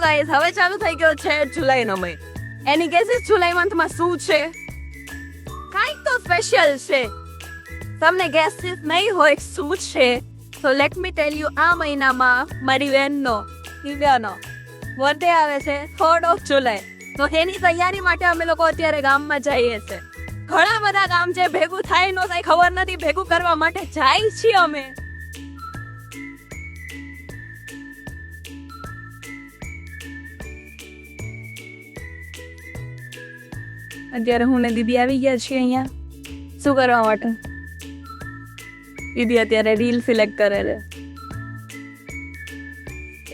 Guys હવે ચાલુ થઈ ગયો છે જુલાઈનો મહિનો. એની ગેસીસ જુલાઈ મંથમાં શું છે? કાંઈક તો સ્પેશિયલ છે. તમને ગેસીસ નહીં હોય શું છે તો લેટ મી ટેલ યુ. આ મહિનામાં મારી બહેનનો દિવ્યાનો બર્થડે આવે છે 3rd of July. તો એની તૈયારી માટે અમે લોકો અત્યારે ગામમાં જઈએ છીએ. ઘણા બધા કામ છે, ભેગું થાય ન થાય ખબર નથી, ભેગું કરવા માટે જાય છીએ અમે. અત્યારે હું ને દીદી આવી ગયા છીએ અહીંયા. શું કરવા માટે? दीदी અત્યારે रील सिलेक्ट करे रहे.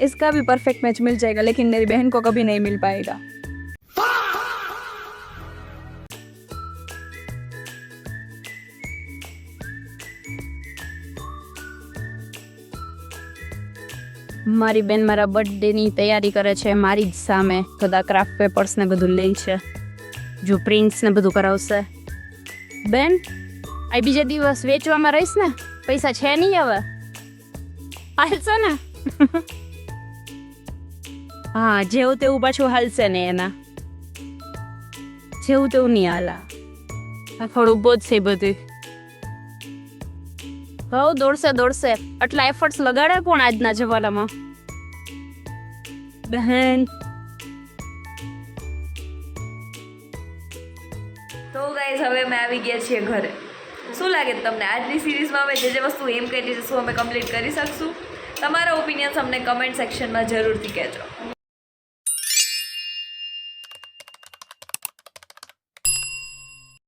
इसका भी परफेक्ट मैच मिल जाएगा लेकिन मेरी बहन को कभी नहीं मिल पाएगा. મારી બેન મારા બર્થડે ની તૈયારી કરે છે મારી જ સામે. બધા ક્રાફ્ટ પેપર્સ ને બધું લે છે, જો પ્રિન્ટ્સ ને બધું કરાવશે. બેન આ બીજા દિવસ વેચવામાં રહીશ ને, પૈસા છે નહીં હવે, હાલશે ને? હા જેવું તેવું પાછું હાલશે ને, એના જેવું તેવું નહીં હાલા. આ થોડું બહુ જ છે બધું. હવ દોડશે દોડશે, આટલા એફર્ટ્સ લગાડે કોણ આજના જમાનામાં? બહેન તો ગાઈઝ હવે અમે આવી ગયા છીએ ઘરે. શું લાગે તમને આજની સિરીઝમાં અમે જે વસ્તુ એમ કરી છે શું અમે કમ્પ્લીટ કરી શકશું? તમારા ઓપિનિયન્સ અમને કમેન્ટ સેક્શનમાં જરૂરથી કહેજો.